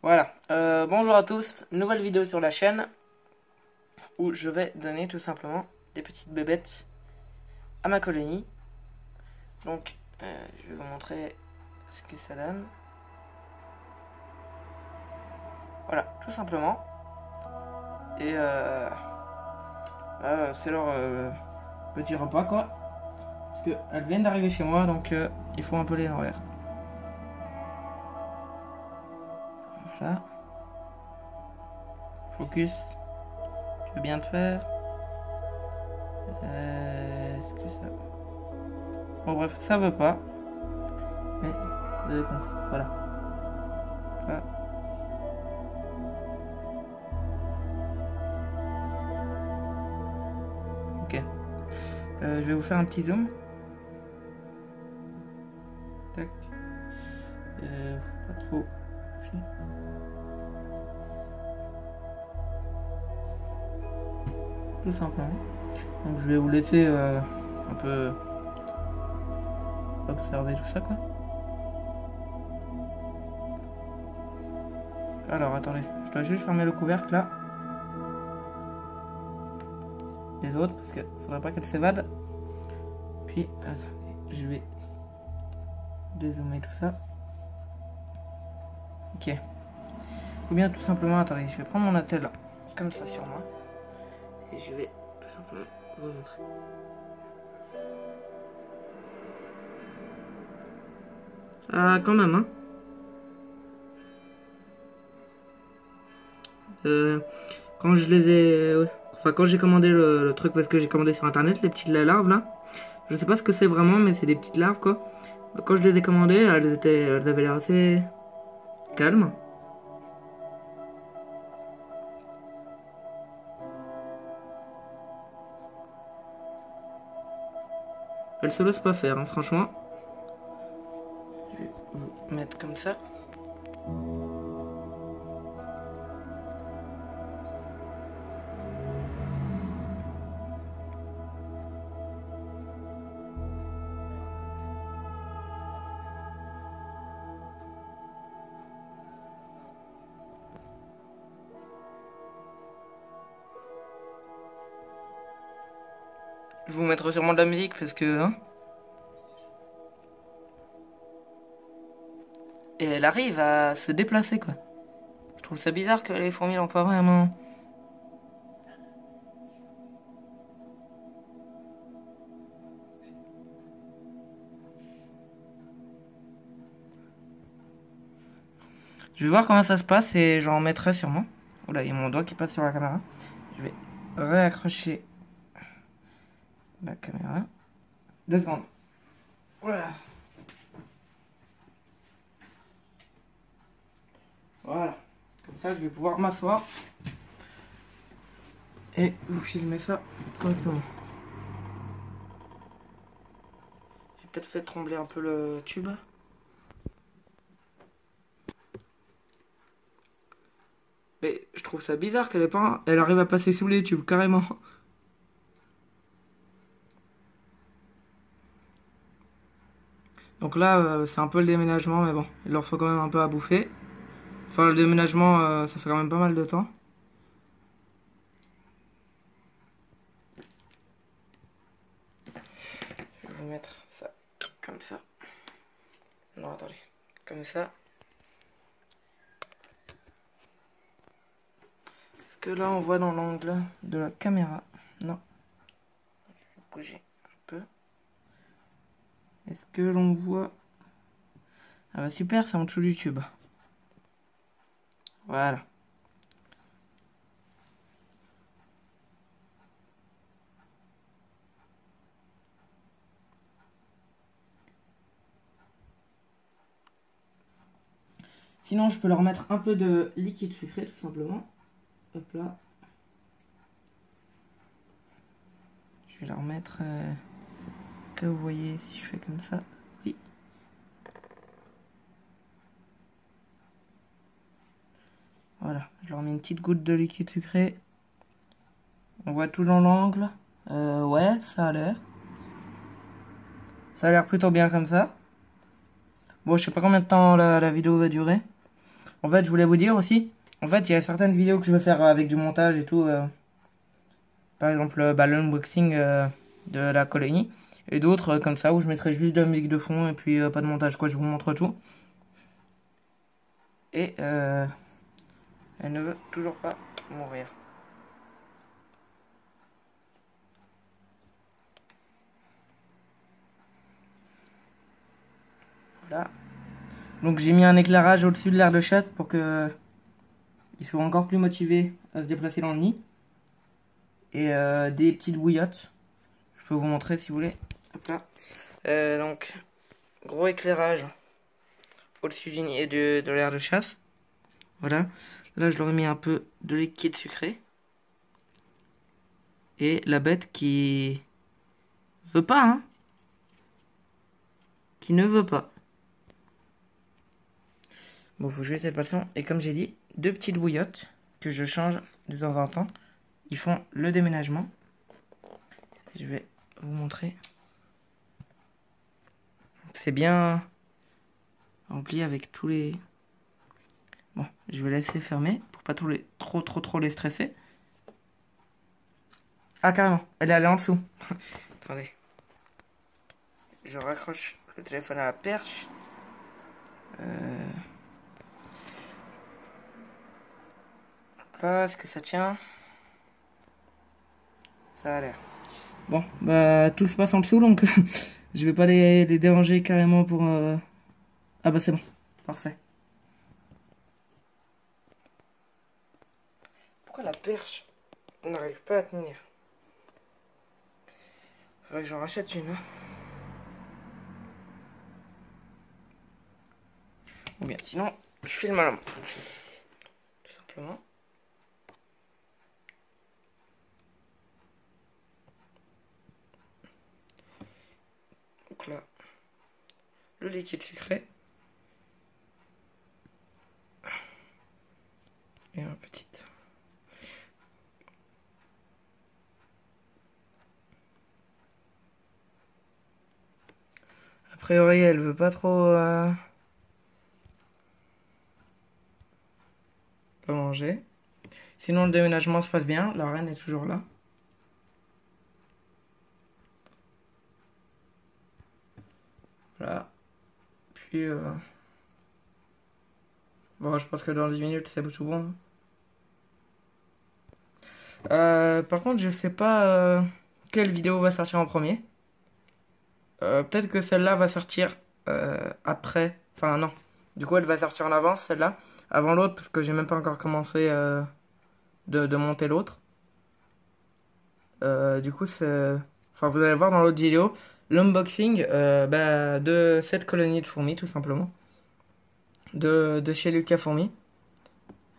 Voilà, bonjour à tous, nouvelle vidéo sur la chaîne où je vais donner tout simplement des petites bébêtes à ma colonie. Donc, je vais vous montrer ce que ça donne. Voilà, tout simplement. Et c'est leur petit repas quoi. Parce qu'elles viennent d'arriver chez moi, donc il faut un peu les nourrir. Voilà. Focus. Tu veux bien te faire. Est-ce que ça... Bon bref, ça veut pas. Mais vous avez compris. Voilà. Voilà. Ok. Je vais vous faire un petit zoom. Tac. Pas trop. Tout simplement. Donc je vais vous laisser un peu observer tout ça quoi. Alors attendez, je dois juste fermer le couvercle là. Les autres parce qu'il faudrait pas qu'elles s'évadent. Puis attendez, je vais dézoomer tout ça. Ok. Ou bien tout simplement, attendez, je vais prendre mon attel là, comme ça sur moi. Et je vais tout simplement vous montrer. Ah, quand même, hein. Quand je les ai... Enfin, quand j'ai commandé le truc, parce que j'ai commandé sur internet, les petites larves là. Je sais pas ce que c'est vraiment, mais c'est des petites larves quoi. Quand je les ai commandées, elles avaient l'air assez calmes. Elles se laissent pas faire, hein, franchement. Je vais vous mettre comme ça. Je vais vous mettre sûrement de la musique parce que... Hein, et elle arrive à se déplacer quoi. Je trouve ça bizarre que les fourmis n'ont pas vraiment... Je vais voir comment ça se passe et j'en mettrai sûrement. Oula, il y a mon doigt qui passe sur la caméra. Je vais réaccrocher la caméra. 2 secondes. Voilà. Voilà. Comme ça, je vais pouvoir m'asseoir et vous filmer ça correctement. J'ai peut-être fait trembler un peu le tube. Mais je trouve ça bizarre qu'elle ait pas... Elle arrive à passer sous les tubes, carrément. Donc là, c'est un peu le déménagement, mais bon, il leur faut quand même un peu à bouffer. Enfin, le déménagement, ça fait quand même pas mal de temps. Je vais vous mettre ça comme ça. Non, attendez. Comme ça. Est-ce que là, on voit dans l'angle de la caméra? Non. Je vais bouger un peu. Est-ce que l'on voit... Ah bah super, c'est en dessous du tube. Voilà. Sinon, je peux leur mettre un peu de liquide sucré, tout simplement. Hop là. Je vais leur mettre... que vous voyez si je fais comme ça. Oui. Voilà. Je leur mets une petite goutte de liquide sucré. On voit tout dans l'angle. Ouais, ça a l'air. Ça a l'air plutôt bien comme ça. Bon, je sais pas combien de temps la vidéo va durer. En fait, je voulais vous dire aussi, en fait, il y a certaines vidéos que je veux faire avec du montage et tout. Par exemple, bah, l'unboxing de la colonie. Et d'autres comme ça, où je mettrai juste de la musique de fond et puis pas de montage, quoi. Je vous montre tout. Et elle ne veut toujours pas mourir. Voilà. Donc j'ai mis un éclairage au-dessus de l'air de chasse pour que ils soient encore plus motivés à se déplacer dans le nid. Et des petites bouillottes. Je peux vous montrer si vous voulez. Hop là. Donc, gros éclairage au-dessus du nid et de l'air de chasse. Voilà. Là, je leur ai mis un peu de liquide sucré. Et la bête qui veut pas, hein. Qui ne veut pas. Bon, faut jouer cette passion. Et comme j'ai dit, 2 petites bouillottes que je change de temps en temps. Ils font le déménagement. Je vais vous montrer. C'est bien rempli avec tous les... Bon, je vais laisser fermer pour pas trop les stresser. Ah, carrément, elle est allée en dessous. Attendez. Je raccroche le téléphone à la perche. Hop là, est-ce que ça tient? Ça a l'air. Bon, bah tout se passe en dessous, donc je vais pas les déranger carrément pour... Ah bah c'est bon, parfait. Pourquoi la perche n'arrive pas à tenir? Faudrait que j'en rachète une. Hein. Ou bien sinon, je filme à la main. Tout simplement. Donc là, le liquide sucré. Et un petit. A priori, elle veut pas trop pas manger. Sinon, le déménagement se passe bien. La reine est toujours là. Voilà. Puis, bon, je pense que dans 10 minutes, c'est tout bon. Par contre, je sais pas quelle vidéo va sortir en premier. Peut-être que celle-là va sortir après. Enfin, non. Du coup, elle va sortir en avance, celle-là. Avant l'autre, parce que j'ai même pas encore commencé de monter l'autre. Du coup, c'est... Enfin, vous allez voir dans l'autre vidéo l'unboxing bah, de cette colonie de fourmis, tout simplement. De chez Lucas Fourmis.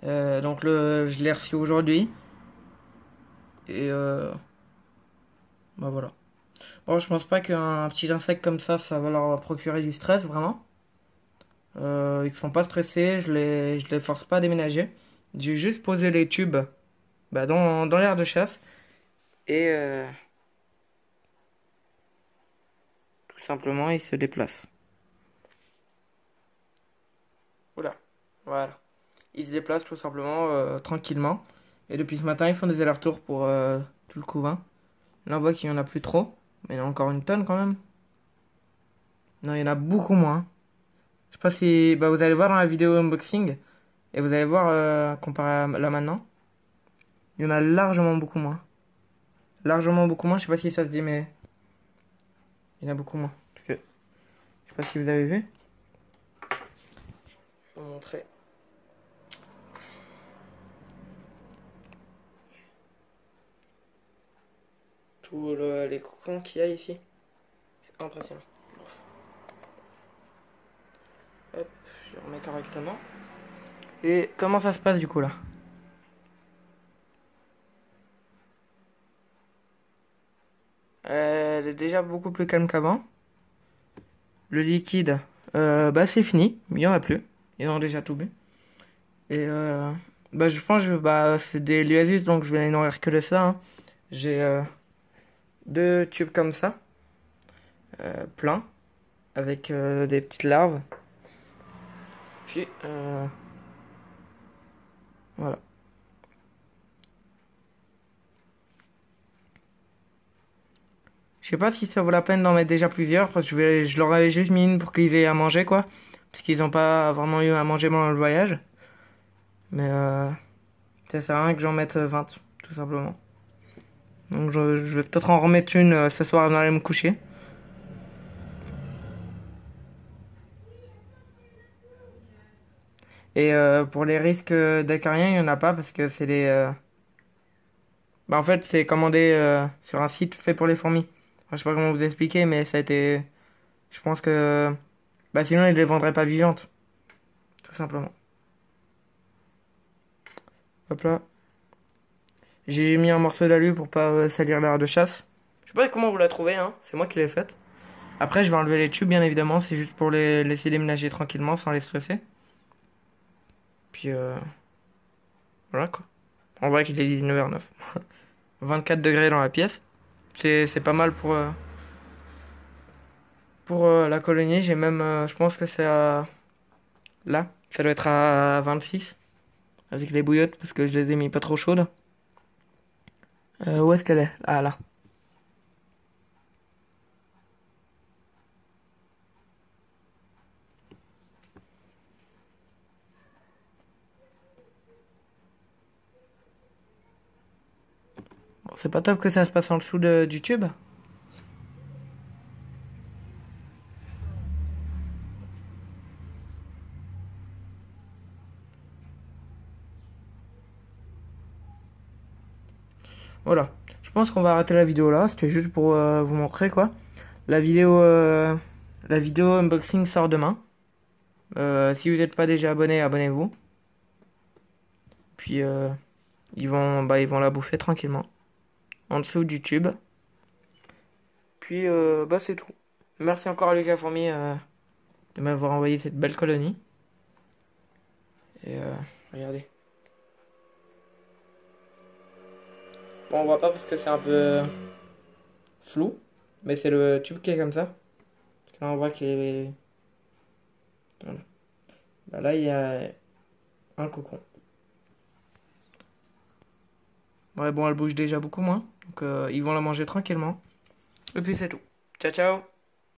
Donc, je l'ai reçu aujourd'hui. Et bah voilà. Bon, je pense pas qu'un petit insecte comme ça va leur procurer du stress, vraiment. Ils sont pas stressés, je les force pas à déménager. J'ai juste posé les tubes bah, dans l'air de chasse. Et tout simplement, ils se déplacent. Oula, voilà. Ils se déplacent tout simplement tranquillement. Et depuis ce matin, ils font des allers-retours pour tout le couvain. Là, on voit qu'il y en a plus trop. Mais il y en a encore une tonne quand même. Non, il y en a beaucoup moins. Je sais pas si... Bah, vous allez voir dans la vidéo unboxing. Et vous allez voir comparé à là maintenant. Il y en a largement beaucoup moins. Largement beaucoup moins. Je sais pas si ça se dit, mais... Il y en a beaucoup moins. Parce que... Je sais pas si vous avez vu. Je vais vous montrer. Tous les cocons qu'il y a ici. C'est impressionnant. Hop, je remets correctement. Et comment ça se passe du coup là? Elle est déjà beaucoup plus calme qu'avant. Le liquide, bah c'est fini. Il n'y en a plus. Ils ont déjà tout bu. Et bah je pense que bah, c'est des Lyasis donc je vais nourrir que de ça. Hein. J'ai 2 tubes comme ça. Plein. Avec des petites larves. Puis Je sais pas si ça vaut la peine d'en mettre déjà plusieurs, parce que je leur avais juste mis une pour qu'ils aient à manger, quoi. Parce qu'ils ont pas vraiment eu à manger pendant le voyage. Mais ça sert à rien que j'en mette 20, tout simplement. Donc je vais peut-être en remettre une ce soir avant d'aller me coucher. Et pour les risques d'acariens, il n'y en a pas parce que c'est les... Bah en fait, c'est commandé sur un site fait pour les fourmis. Enfin, je sais pas comment vous expliquer, mais ça a été... Je pense que... Bah sinon, ils les vendraient pas vivantes. Tout simplement. Hop là. J'ai mis un morceau d'alu pour pas salir l'air de chasse. Je sais pas comment vous la trouvez, hein. C'est moi qui l'ai faite. Après, je vais enlever les tubes, bien évidemment. C'est juste pour les laisser déménager tranquillement sans les stresser. Puis voilà quoi. On voit qu'il est 19h09. 24 degrés dans la pièce. C'est pas mal pour la colonie. J'ai même, je pense que c'est à... Là, ça doit être à 26. Avec les bouillottes, parce que je les ai mis pas trop chaudes. Où est-ce qu'elle est? Ah là. Bon, c'est pas top que ça se passe en dessous du tube. Voilà. Je pense qu'on va arrêter la vidéo là. C'était juste pour vous montrer quoi. La vidéo unboxing sort demain. Si vous n'êtes pas déjà abonné, abonnez-vous. Puis ils vont la bouffer tranquillement. En dessous du tube. Puis c'est tout. Merci encore à Lucas Fourmi de m'avoir envoyé cette belle colonie. Et regardez. Bon, on voit pas parce que c'est un peu flou. Mais c'est le tube qui est comme ça. Parce que là, on voit qu'il est... Voilà. Bah là, il y a un cocon. Ouais, bon, elle bouge déjà beaucoup moins. Donc, ils vont la manger tranquillement. Et puis, c'est tout. Ciao, ciao!